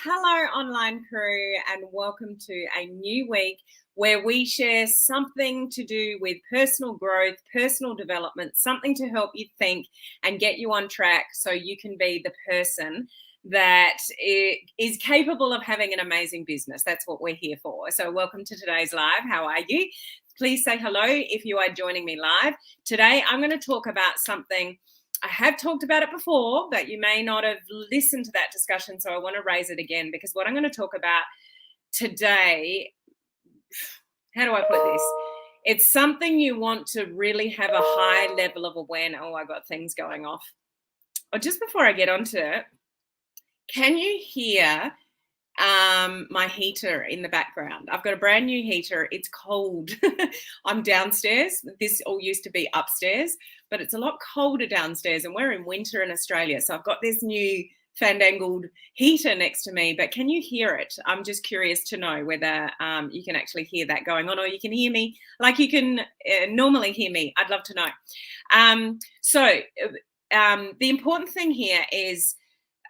Hello, online crew, and welcome to a new week where we share something to do with personal growth, personal development, something to help you think and get you on track so you can be the person that is capable of having an amazing business. That's what we're here for. So welcome to today's live. How are you? Please say hello if you are joining me live. Today, I'm going to talk about something. I have talked about it before, but you may not have listened to that discussion, so I want to raise it again because what I'm going to talk about today, how do I put this? It's something you want to really have a high level of awareness. Oh, I got things going off. Oh, just before I get onto it, can you hear my heater in the background? I've got a brand new heater. It's cold. I'm downstairs. This all used to be upstairs, but it's a lot colder downstairs, and we're in winter in Australia. So I've got this new fandangled heater next to me, but can you hear it? I'm just curious to know whether you can actually hear that going on, or you can hear me like you can normally hear me. I'd love to know. The important thing here is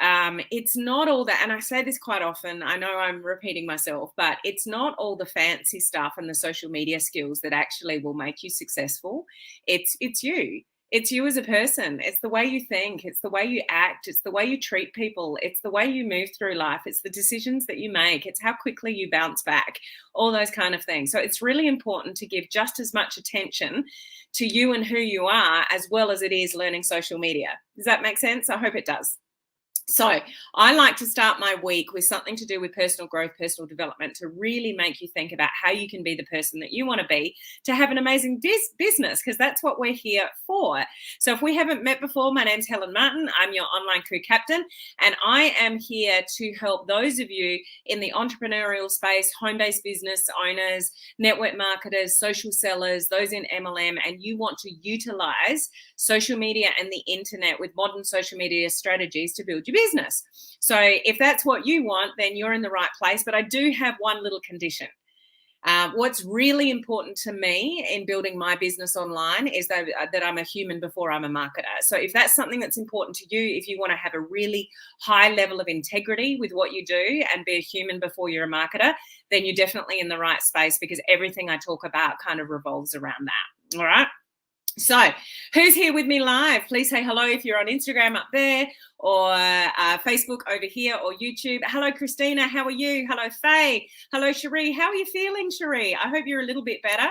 it's not all that, and I say this quite often, I know I'm repeating myself, but it's not all the fancy stuff and the social media skills that actually will make you successful. It's you. It's you as a person. It's the way you think. It's the way you act. It's the way you treat people. It's the way you move through life. It's the decisions that you make. It's how quickly you bounce back, all those kind of things. So it's really important to give just as much attention to you and who you are as well as it is learning social media. Does that make sense? I hope it does. So I like to start my week with something to do with personal growth, personal development, to really make you think about how you can be the person that you want to be to have an amazing business, because that's what we're here for. So if we haven't met before, my name's Helen Martin. I'm your online crew captain, and I am here to help those of you in the entrepreneurial space, home-based business owners, network marketers, social sellers, those in MLM, and you want to utilize social media and the internet with modern social media strategies to build your business. So if that's what you want, then you're in the right place. But I do have one little condition. What's really important to me in building my business online is that I'm a human before I'm a marketer. So if that's something that's important to you, if you want to have a really high level of integrity with what you do and be a human before you're a marketer, then you're definitely in the right space, because everything I talk about kind of revolves around that. All right. So who's here with me live? Please say hello if you're on Instagram up there, or Facebook over here, or YouTube. Hello, Christina. How are you? Hello, Faye. Hello, Cherie. How are you feeling, Cherie? I hope you're a little bit better.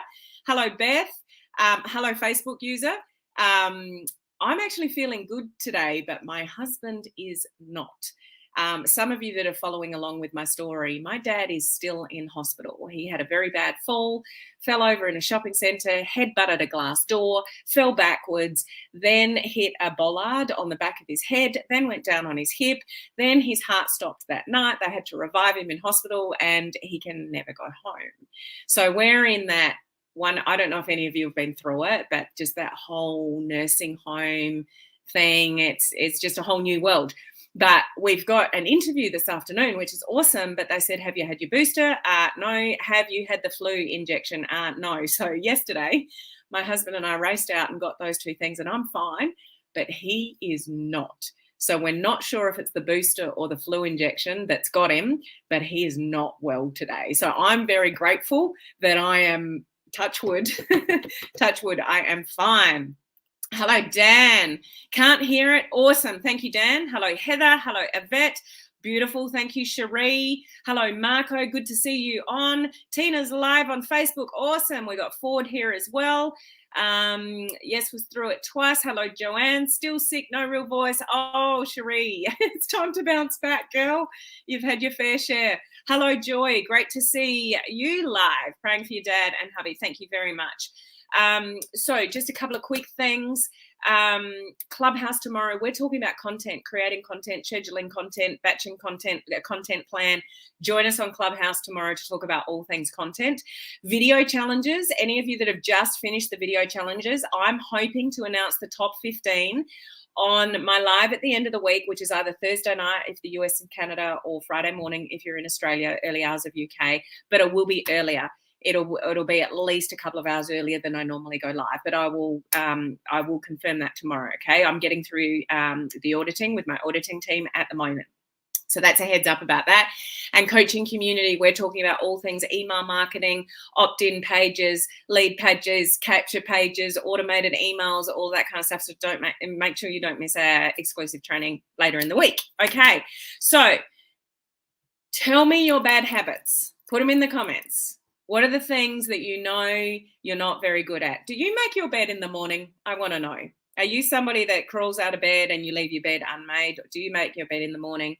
Hello, Beth. Hello, Facebook user. I'm actually feeling good today, but my husband is not. Some of you that are following along with my story, my dad is still in hospital. He had a very bad fall, fell over in a shopping centre, head butted a glass door, fell backwards, then hit a bollard on the back of his head, then went down on his hip, then his heart stopped that night. They had to revive him in hospital, and he can never go home. So we're in that one. I don't know if any of you have been through it, but just that whole nursing home thing, it's just a whole new world. But we've got an interview this afternoon, which is awesome. But they said, have you had your booster? No. Have you had the flu injection? No. So yesterday, my husband and I raced out and got those two things, and I'm fine, but he is not. So we're not sure if it's the booster or the flu injection that's got him, but he is not well today. So I'm very grateful that I am, touch wood, touch wood, I am fine. Hello, Dan. Can't hear it. Awesome. Thank you, Dan. Hello, Heather. Hello, Yvette. Beautiful. Thank you, Cherie. Hello, Marco. Good to see you on. Tina's live on Facebook. Awesome. We got Ford here as well. Yes, was through it twice. Hello, Joanne. Still sick, no real voice. Oh, Cherie, it's time to bounce back, girl. You've had your fair share. Hello, Joy. Great to see you live. Praying for your dad and hubby. Thank you very much. So just a couple of quick things. Clubhouse tomorrow, we're talking about content, creating content, scheduling content, batching content, content plan. Join us on Clubhouse tomorrow to talk about all things content. Video challenges, any of you that have just finished the video challenges, I'm hoping to announce the top 15 on my live at the end of the week, which is either Thursday night if the US and Canada, or Friday morning if you're in Australia, early hours of UK, but it will be earlier. It'll be at least a couple of hours earlier than I normally go live, but I will confirm that tomorrow. Okay, I'm getting through the auditing with my auditing team at the moment. So that's a heads up about that. And coaching community, we're talking about all things email marketing, opt-in pages, lead pages, capture pages, automated emails, all that kind of stuff. So don't make sure you don't miss our exclusive training later in the week. Okay, so tell me your bad habits. Put them in the comments. What are the things that you know you're not very good at? Do you make your bed in the morning? I want to know. Are you somebody that crawls out of bed and you leave your bed unmade? Do you make your bed in the morning?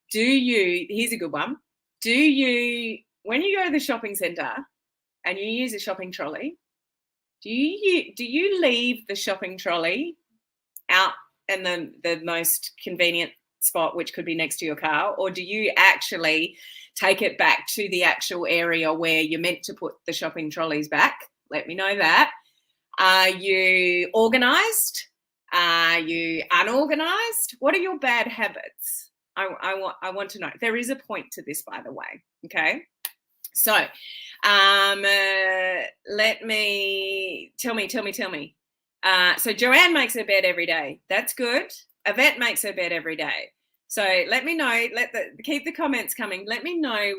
Here's a good one. When you go to the shopping centre and you use a shopping trolley, do you leave the shopping trolley out in the most convenient spot, which could be next to your car, or do you actually take it back to the actual area where you're meant to put the shopping trolleys back? Let me know that. Are you organised? Are you unorganised? What are your bad habits? I want to know. There is a point to this, by the way. Okay. So tell me. So Joanne makes her bed every day. That's good. Yvette makes her bed every day. So let me know. Keep the comments coming. Let me know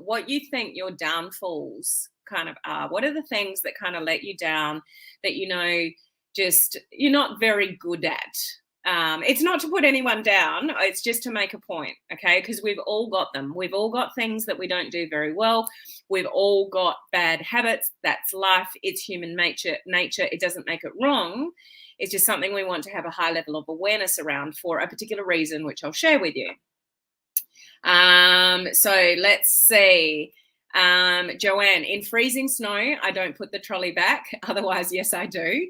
what you think your downfalls kind of are. What are the things that kind of let you down that just you're not very good at? It's not to put anyone down. It's just to make a point, okay? Because we've all got them. We've all got things that we don't do very well. We've all got bad habits. That's life. It's human nature. It doesn't make it wrong. It's just something we want to have a high level of awareness around for a particular reason, which I'll share with you. So let's see. Joanne, in freezing snow, I don't put the trolley back. Otherwise, yes, I do.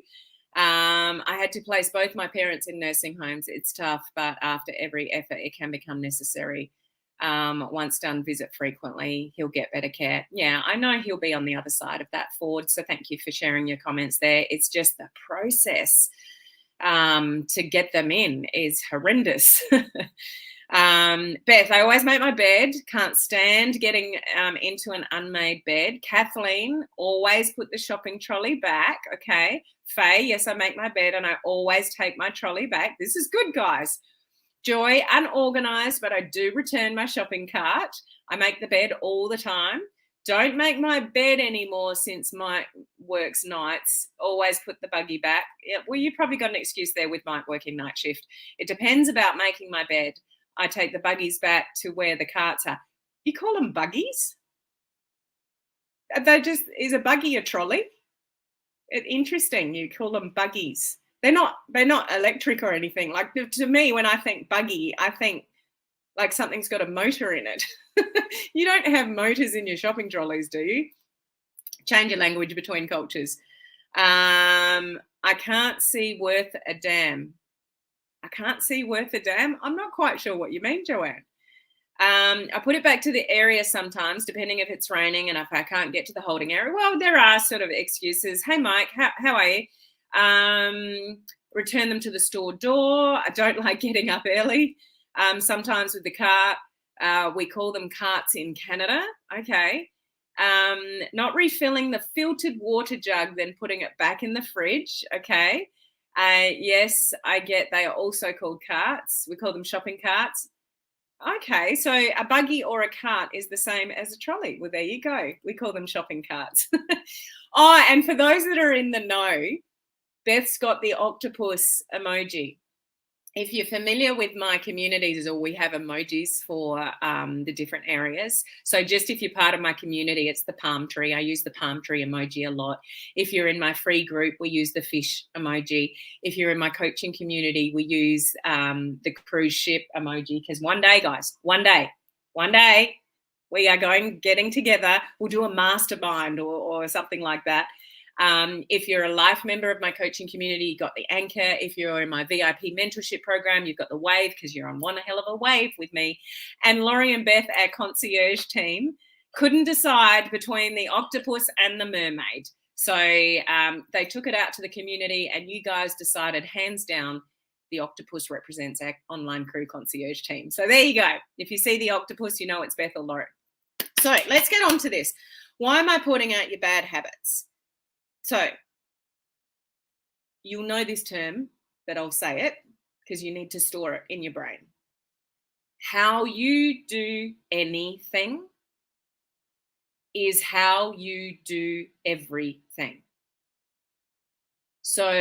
I had to place both my parents in nursing homes. It's tough, but after every effort, it can become necessary. Once done, visit frequently. He'll get better care. Yeah, I know he'll be on the other side of that, Ford. So thank you for sharing your comments there. It's just the process to get them in is horrendous. Beth, I always make my bed. Can't stand getting into an unmade bed. Kathleen, always put the shopping trolley back. Okay. Faye, yes, I make my bed and I always take my trolley back. This is good, guys. Joy, unorganized, but I do return my shopping cart. I make the bed all the time. Don't make my bed anymore since my works nights. Always put the buggy back. Yeah, well, you probably got an excuse there with Mike working night shift. It depends about making my bed. I take the buggies back to where the carts are. You call them buggies? Is a buggy a trolley? Interesting. You call them buggies. They're not electric or anything. Like to me, when I think buggy, I think like something's got a motor in it. You don't have motors in your shopping trolleys, do you? Change your language between cultures. I can't see worth a damn. I can't see worth a damn. I'm not quite sure what you mean, Joanne. I put it back to the area sometimes, depending if it's raining and if I can't get to the holding area. Well, there are sort of excuses. Hey, Mike, how are you? Return them to the store door. I don't like getting up early. Sometimes with the cart, we call them carts in Canada. Okay. Not refilling the filtered water jug, then putting it back in the fridge. Okay. Yes, I get they are also called carts. We call them shopping carts. Okay, so a buggy or a cart is the same as a trolley. Well, there you go. We call them shopping carts. Oh, and for those that are in the know, Beth's got the octopus emoji. If you're familiar with my communities, or we have emojis for the different areas. So just if you're part of my community, it's the palm tree. I use the palm tree emoji a lot. If you're in my free group, we use the fish emoji. If you're in my coaching community, we use the cruise ship emoji. Because one day, guys, one day, we are getting together. We'll do a mastermind or something like that. If you're a life member of my coaching community, you've got the anchor. If you're in my VIP mentorship program, you've got the wave because you're on one hell of a wave with me. And Laurie and Beth, our concierge team, couldn't decide between the octopus and the mermaid. So they took it out to the community and you guys decided hands down the octopus represents our online crew concierge team. So there you go. If you see the octopus, you know it's Beth or Laurie. So let's get on to this. Why am I pointing out your bad habits? So you'll know this term, but I'll say it because you need to store it in your brain. How you do anything is how you do everything. So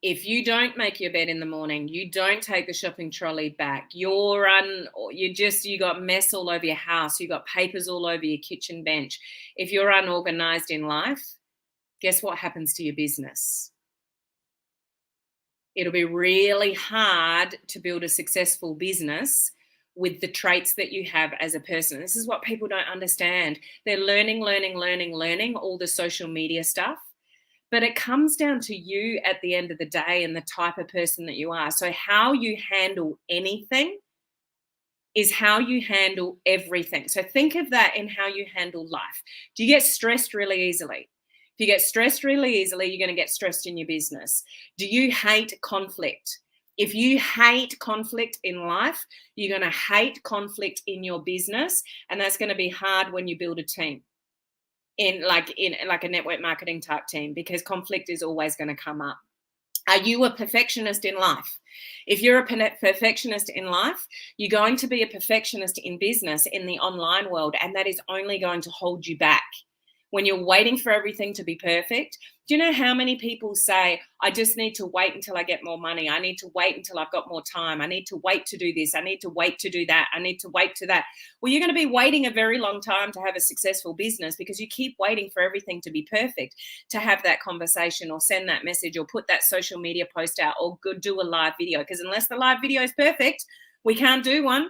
if you don't make your bed in the morning, you don't take the shopping trolley back, you got mess all over your house, you got papers all over your kitchen bench. If you're unorganized in life, guess what happens to your business? It'll be really hard to build a successful business with the traits that you have as a person. This is what people don't understand. They're learning all the social media stuff. But it comes down to you at the end of the day and the type of person that you are. So how you handle anything is how you handle everything. So think of that in how you handle life. Do you get stressed really easily? If you get stressed really easily, you're going to get stressed in your business. Do you hate conflict? If you hate conflict in life, you're going to hate conflict in your business. And that's going to be hard when you build a team in a network marketing type team, because conflict is always going to come up. Are you a perfectionist in life? If you're a perfectionist in life, you're going to be a perfectionist in business, in the online world, and that is only going to hold you back. When you're waiting for everything to be perfect, do you know how many people say, I just need to wait until I get more money. I need to wait until I've got more time. I need to wait to do this. I need to wait to do that. I need to wait to that. Well, you're going to be waiting a very long time to have a successful business, because you keep waiting for everything to be perfect, to have that conversation or send that message or put that social media post out or do a live video. Because unless the live video is perfect, we can't do one.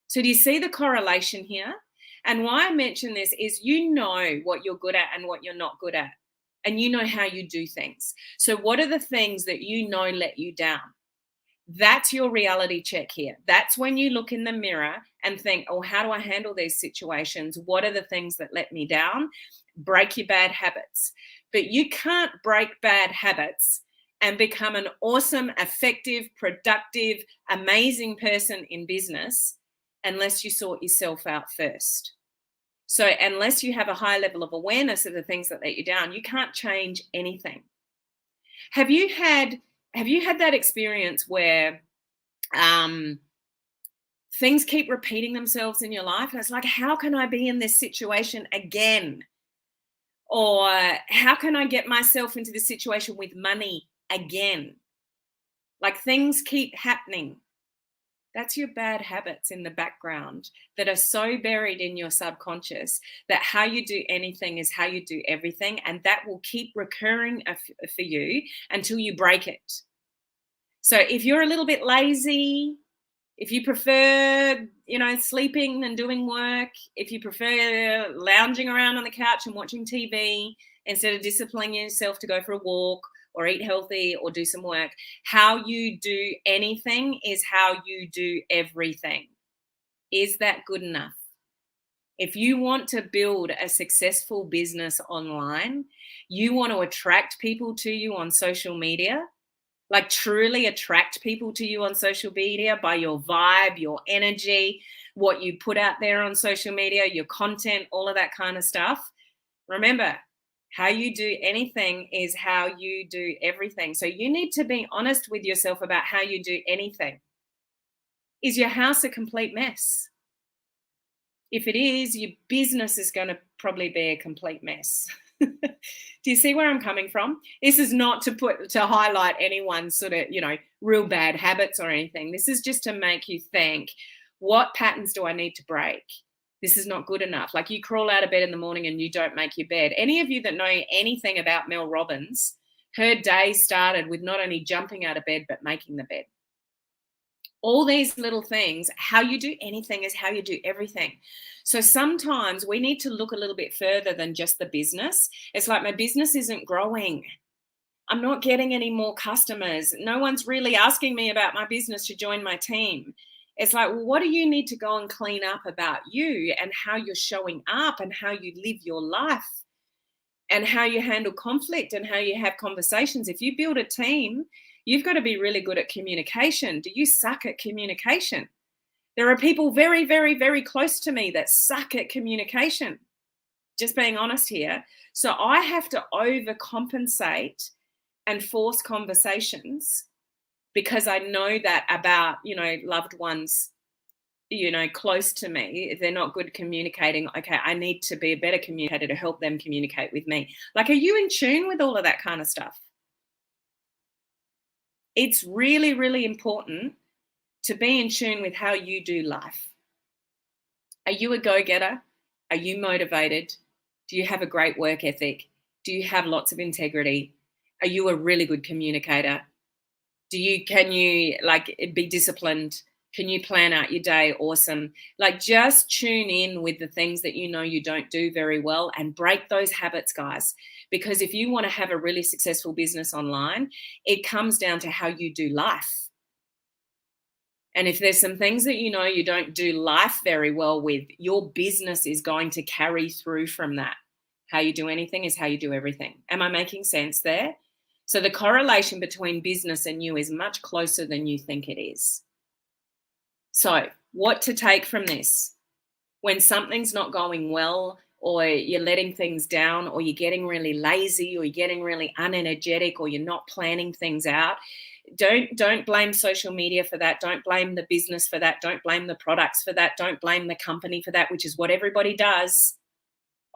So do you see the correlation here? And why I mention this is you know what you're good at and what you're not good at. And you know how you do things. So what are the things that you know let you down? That's your reality check here. That's when you look in the mirror and think, oh, how do I handle these situations? What are the things that let me down? Break your bad habits. But you can't break bad habits and become an awesome, effective, productive, amazing person in business unless you sort yourself out first. So unless you have a high level of awareness of the things that let you down, you can't change anything. Have you had that experience where things keep repeating themselves in your life? And it's like, how can I be in this situation again? Or how can I get myself into this situation with money again? Like, things keep happening. That's your bad habits in the background that are so buried in your subconscious that how you do anything is how you do everything. And that will keep recurring for you until you break it. So if you're a little bit lazy, if you prefer, sleeping than doing work, if you prefer lounging around on the couch and watching TV instead of disciplining yourself to go for a walk or eat healthy or do some work, how you do anything is how you do everything. Is that good enough? If you want to build a successful business online, you want to attract people to you on social media, like truly attract people to you on social media by your vibe, your energy, what you put out there on social media, your content, all of that kind of stuff. Remember, how you do anything is how you do everything. So you need to be honest with yourself about how you do anything. Is your house a complete mess? If it is, your business is going to probably be a complete mess. Do you see where I'm coming from? This is not to highlight anyone's sort of, real bad habits or anything. This is just to make you think, what patterns do I need to break? This is not good enough. Like, you crawl out of bed in the morning and you don't make your bed. Any of you that know anything about Mel Robbins, her day started with not only jumping out of bed, but making the bed. All these little things, how you do anything is how you do everything. So sometimes we need to look a little bit further than just the business. It's like, my business isn't growing. I'm not getting any more customers. No one's really asking me about my business to join my team. It's like, well, what do you need to go and clean up about you and how you're showing up and how you live your life and how you handle conflict and how you have conversations? If you build a team, you've got to be really good at communication. Do you suck at communication? There are people very, very, very close to me that suck at communication. Just being honest here. So I have to overcompensate and force conversations because I know that about, loved ones close to me, if they're not good communicating, okay, I need to be a better communicator to help them communicate with me. Like, are you in tune with all of that kind of stuff? It's really, really important to be in tune with how you do life. Are you a go-getter? Are you motivated? Do you have a great work ethic? Do you have lots of integrity? Are you a really good communicator? Can you like be disciplined? Can you plan out your day? Awesome. Like, just tune in with the things that you don't do very well and break those habits, guys. Because if you want to have a really successful business online, it comes down to how you do life. And if there's some things that you don't do life very well with, your business is going to carry through from that. How you do anything is how you do everything. Am I making sense there? So the correlation between business and you is much closer than you think it is. So what to take from this? When something's not going well, or you're letting things down, or you're getting really lazy, or you're getting really unenergetic, or you're not planning things out, don't blame social media for that. Don't blame the business for that. Don't blame the products for that. Don't blame the company for that, which is what everybody does.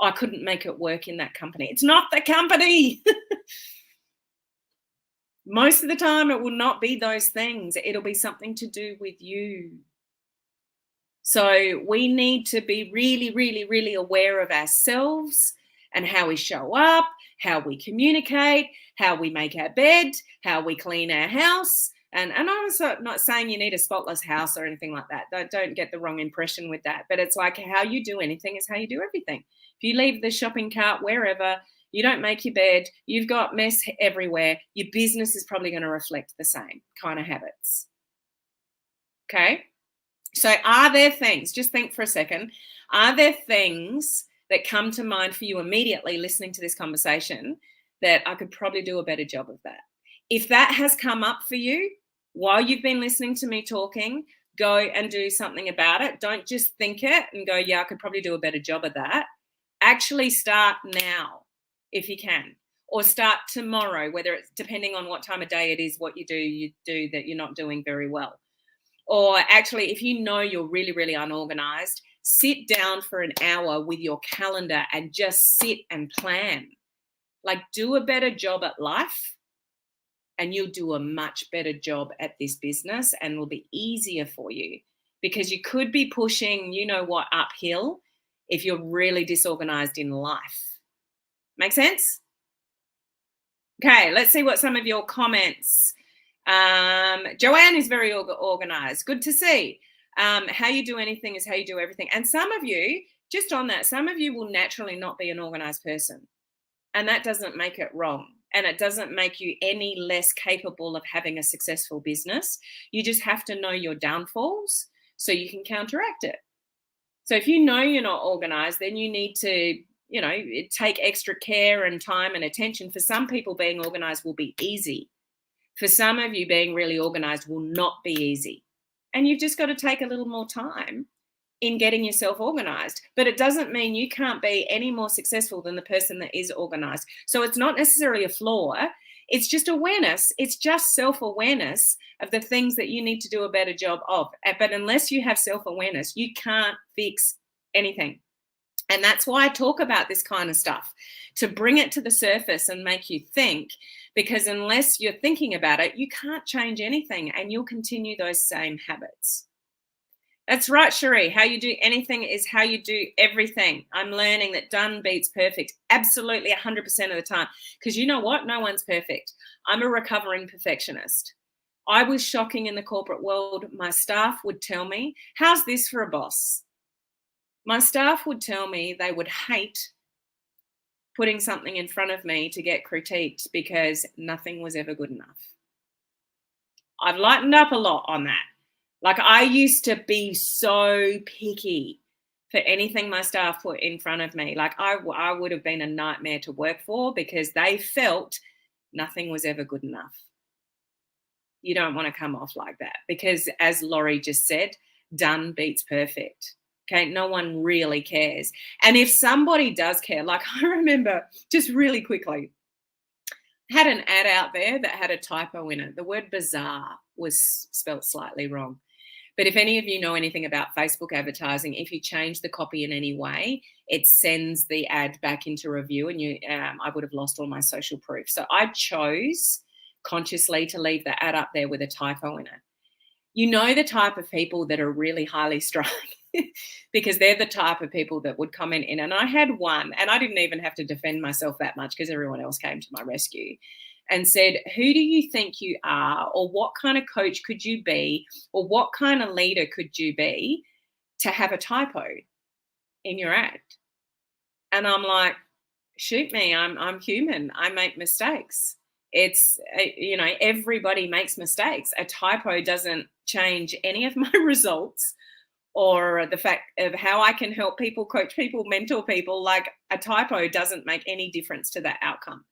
I couldn't make it work in that company. It's not the company. Most of the time, it will not be those things. It'll be something to do with you. So we need to be really, really, really aware of ourselves and how we show up, how we communicate, how we make our bed, how we clean our house. And I'm not saying you need a spotless house or anything like that. Don't get the wrong impression with that. But it's like, how you do anything is how you do everything. If you leave the shopping cart wherever, you don't make your bed, you've got mess everywhere, your business is probably going to reflect the same kind of habits. Okay? So are there things, just think for a second, are there things that come to mind for you immediately listening to this conversation that I could probably do a better job of that? If that has come up for you while you've been listening to me talking, go and do something about it. Don't just think it and go, yeah, I could probably do a better job of that. Actually start now if you can, or start tomorrow, whether it's depending on what time of day it is, what you do that you're not doing very well. Or actually, if you know you're really, really unorganized, sit down for an hour with your calendar and just sit and plan. Like, do a better job at life, and you'll do a much better job at this business, and it'll be easier for you, because you could be pushing, uphill if you're really disorganized in life. Make sense? Okay, let's see what some of your comments. Joanne is very organized. Good to see. How you do anything is how you do everything. And some of you, just on that, some of you will naturally not be an organized person. And that doesn't make it wrong. And it doesn't make you any less capable of having a successful business. You just have to know your downfalls so you can counteract it. So if you know you're not organized, then you need to, take extra care and time and attention. For some people, being organized will be easy. For some of you, being really organized will not be easy. And you've just got to take a little more time in getting yourself organized. But it doesn't mean you can't be any more successful than the person that is organized. So it's not necessarily a flaw. It's just awareness. It's just self-awareness of the things that you need to do a better job of. But unless you have self-awareness, you can't fix anything. And that's why I talk about this kind of stuff, to bring it to the surface and make you think, because unless you're thinking about it, you can't change anything and you'll continue those same habits. That's right, Cherie. How you do anything is how you do everything. I'm learning that done beats perfect absolutely 100% of the time, because you know what? No one's perfect. I'm a recovering perfectionist. I was shocking in the corporate world. My staff would tell me, how's this for a boss? My staff would tell me they would hate putting something in front of me to get critiqued because nothing was ever good enough. I've lightened up a lot on that. Like, I used to be so picky for anything my staff put in front of me. Like, I would have been a nightmare to work for because they felt nothing was ever good enough. You don't want to come off like that because, as Laurie just said, done beats perfect. Okay, no one really cares. And if somebody does care, like I remember, just really quickly, had an ad out there that had a typo in it. The word bizarre was spelt slightly wrong. But if any of you know anything about Facebook advertising, if you change the copy in any way, it sends the ad back into review, and I would have lost all my social proof. So I chose consciously to leave the ad up there with a typo in it. You know the type of people that are really highly strung because they're the type of people that would comment in. And I had one, and I didn't even have to defend myself that much because everyone else came to my rescue and said, who do you think you are, or what kind of coach could you be, or what kind of leader could you be to have a typo in your ad? And I'm like, shoot me, I'm human. I make mistakes. It's, everybody makes mistakes. A typo doesn't change any of my results or the fact of how I can help people, coach people, mentor people. Like, a typo doesn't make any difference to that outcome.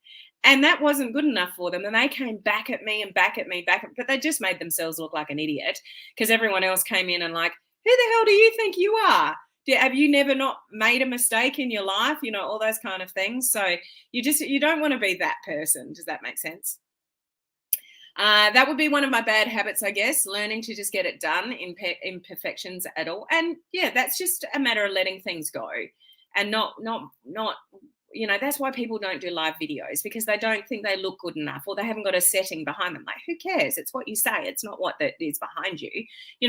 And that wasn't good enough for them. And they came back at me, but they just made themselves look like an idiot because everyone else came in and like, who the hell do you think you are? Have you never not made a mistake in your life? All those kind of things. So you don't want to be that person. Does that make sense? That would be one of my bad habits, I guess, learning to just get it done, imperfections at all. And yeah, that's just a matter of letting things go and not that's why people don't do live videos, because they don't think they look good enough, or they haven't got a setting behind them. Like, who cares? It's what you say. It's not what that is behind you.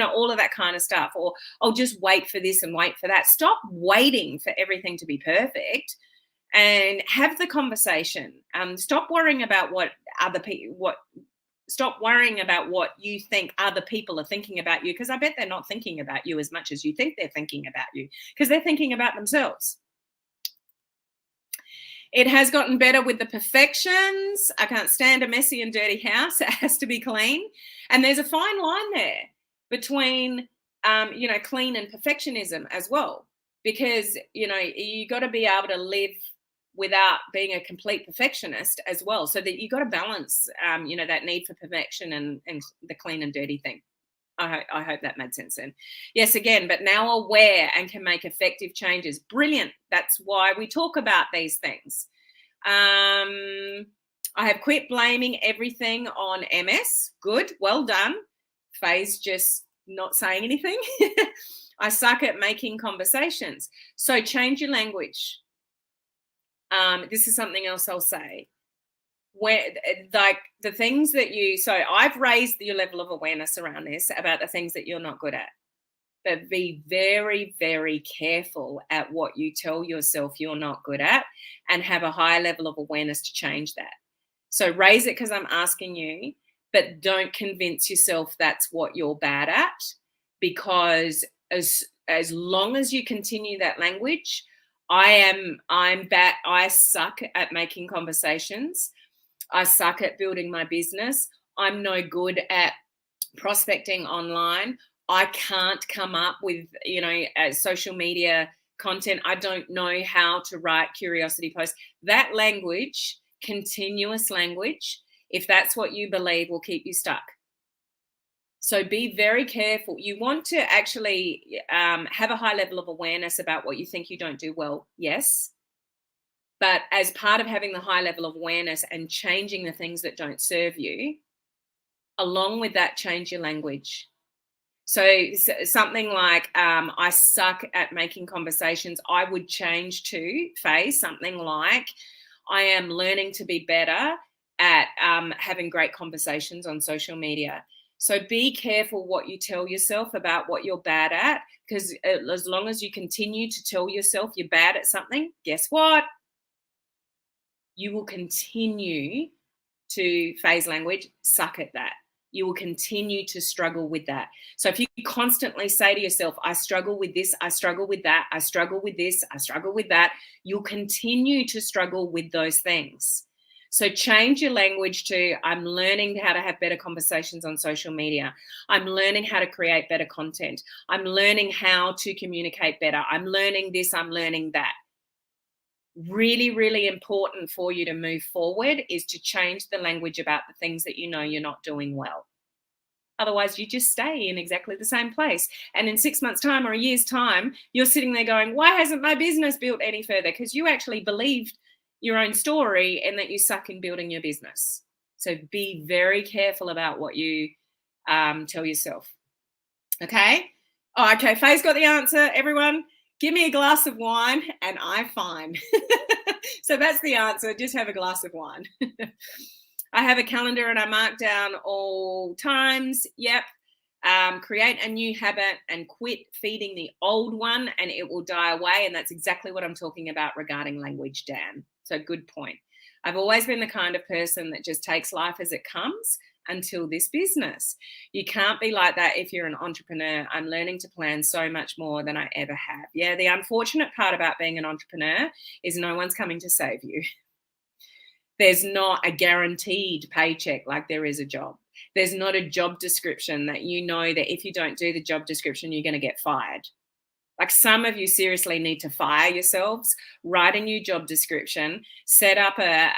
All of that kind of stuff. Or I'll just wait for this and wait for that. Stop waiting for everything to be perfect and have the conversation. Stop worrying about stop worrying about what you think other people are thinking about you, because I bet they're not thinking about you as much as you think they're thinking about you, because they're thinking about themselves. It has gotten better with the perfections. I can't stand a messy and dirty house. It has to be clean. And there's a fine line there between, clean and perfectionism as well, because, you got to be able to live without being a complete perfectionist as well. So that you got to balance, that need for perfection and the clean and dirty thing. I hope that made sense then. Yes, again, but now aware and can make effective changes. Brilliant. That's why we talk about these things. I have quit blaming everything on MS. Good. Well done. Faye's just not saying anything. I suck at making conversations. So change your language. This is something else I'll say. Where, like, the things that so I've raised your level of awareness around this, about the things that you're not good at, but be very, very careful at what you tell yourself you're not good at, and have a high level of awareness to change that. So raise it because I'm asking you, but don't convince yourself that's what you're bad at, because as long as you continue that language, I'm bad. I suck at making conversations. I suck at building my business. I'm no good at prospecting online. I can't come up with, social media content. I don't know how to write curiosity posts. That language, continuous language, if that's what you believe, will keep you stuck. So be very careful. You want to actually have a high level of awareness about what you think you don't do well. Yes. But as part of having the high level of awareness and changing the things that don't serve you, along with that, change your language. So something like, I suck at making conversations, I would change to, Faye, something like, I am learning to be better at having great conversations on social media. So be careful what you tell yourself about what you're bad at, because as long as you continue to tell yourself you're bad at something, guess what? You will continue to, Faye's language, suck at that. You will continue to struggle with that. So if you constantly say to yourself, I struggle with this, I struggle with that, I struggle with this, I struggle with that, you'll continue to struggle with those things. So change your language to, I'm learning how to have better conversations on social media. I'm learning how to create better content. I'm learning how to communicate better. I'm learning this, I'm learning that. Really, really important for you to move forward is to change the language about the things that you know you're not doing well. Otherwise, you just stay in exactly the same place. And in 6 months' time or a year's time, you're sitting there going, why hasn't my business built any further? Because you actually believed your own story and that you suck in building your business. So be very careful about what you tell yourself. Okay. Oh, okay. Faye's got the answer. Everyone, give me a glass of wine and I'm fine. So that's the answer. Just have a glass of wine. I have a calendar and I mark down all times. Yep. Create a new habit and quit feeding the old one and it will die away. And that's exactly what I'm talking about regarding language, Dan. So good point. I've always been the kind of person that just takes life as it comes until this business. You can't be like that if you're an entrepreneur. I'm learning to plan so much more than I ever have. Yeah, the unfortunate part about being an entrepreneur is no one's coming to save you. There's not a guaranteed paycheck like there is a job. There's not a job description that you know that if you don't do the job description, you're going to get fired. Like some of you seriously need to fire yourselves, write a new job description, set up a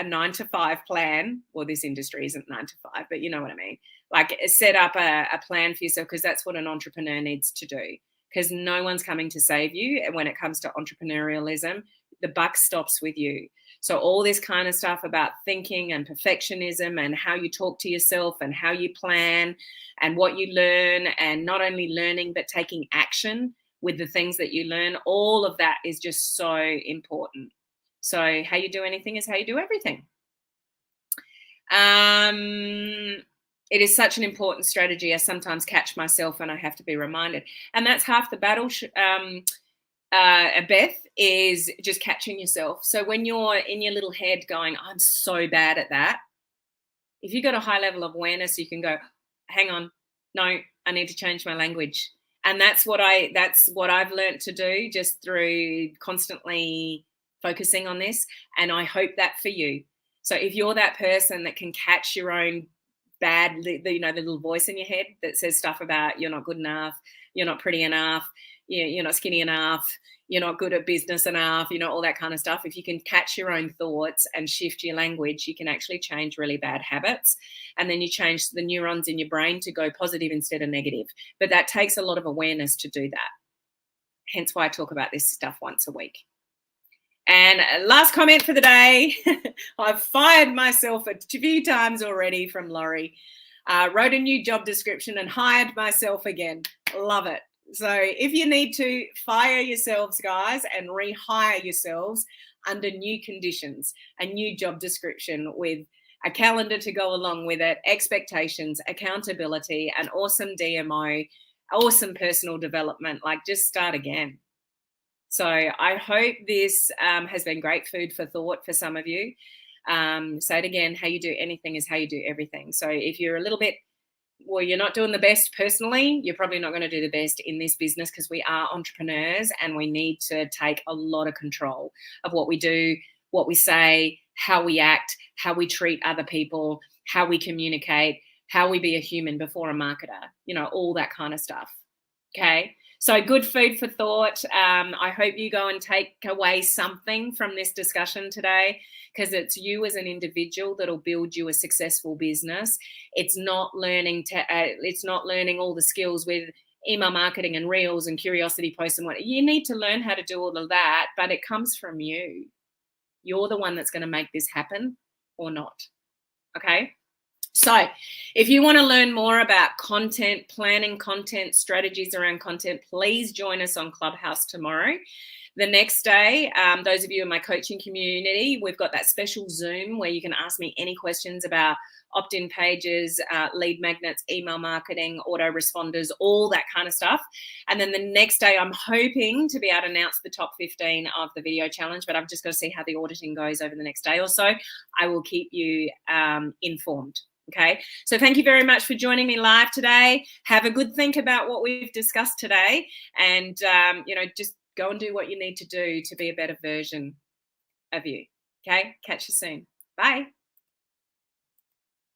9-to-5 plan. Well, this industry isn't 9-to-5, but you know what I mean. Like set up a plan for yourself because that's what an entrepreneur needs to do because no one's coming to save you. And when it comes to entrepreneurialism, the buck stops with you. So all this kind of stuff about thinking and perfectionism and how you talk to yourself and how you plan and what you learn and not only learning but taking action with the things that you learn, all of that is just so important. So how you do anything is how you do everything. It is such an important strategy. I sometimes catch myself and I have to be reminded. And that's half the battle, Beth, is just catching yourself. So when you're in your little head going, I'm so bad at that, if you've got a high level of awareness, you can go, hang on, no, I need to change my language. And that's what I've learned to do just through constantly focusing on this. And I hope that for you. So if you're that person that can catch your own bad, the little voice in your head that says stuff about you're not good enough, you're not pretty enough, you're not skinny enough, you're not good at business enough, all that kind of stuff. If you can catch your own thoughts and shift your language, you can actually change really bad habits. And then you change the neurons in your brain to go positive instead of negative. But that takes a lot of awareness to do that. Hence why I talk about this stuff once a week. And last comment for the day. I've fired myself a few times already from Laurie. Wrote a new job description and hired myself again. Love it. So if you need to, fire yourselves, guys, and rehire yourselves under new conditions, a new job description with a calendar to go along with it, expectations, accountability, an awesome DMO, awesome personal development. Like just start again. So I hope this has been great food for thought for some of you. Say it again, how you do anything is how you do everything. So if you're a little bit, well, you're not doing the best personally, you're probably not going to do the best in this business because we are entrepreneurs and we need to take a lot of control of what we do, what we say, how we act, how we treat other people, how we communicate, how we be a human before a marketer, all that kind of stuff. Okay. So good food for thought. I hope you go and take away something from this discussion today because it's you as an individual that'll build you a successful business. It's not learning all the skills with email marketing and reels and curiosity posts and what you need to learn how to do all of that, but it comes from you. You're the one that's going to make this happen or not. Okay. So if you want to learn more about content, planning content, strategies around content, please join us on Clubhouse tomorrow. The next day, those of you in my coaching community, we've got that special Zoom where you can ask me any questions about opt-in pages, lead magnets, email marketing, autoresponders, all that kind of stuff. And then the next day, I'm hoping to be able to announce the top 15 of the video challenge, but I've just got to see how the auditing goes over the next day or so. I will keep you informed. Okay, so thank you very much for joining me live today. Have a good think about what we've discussed today and, just go and do what you need to do to be a better version of you. Okay, catch you soon. Bye.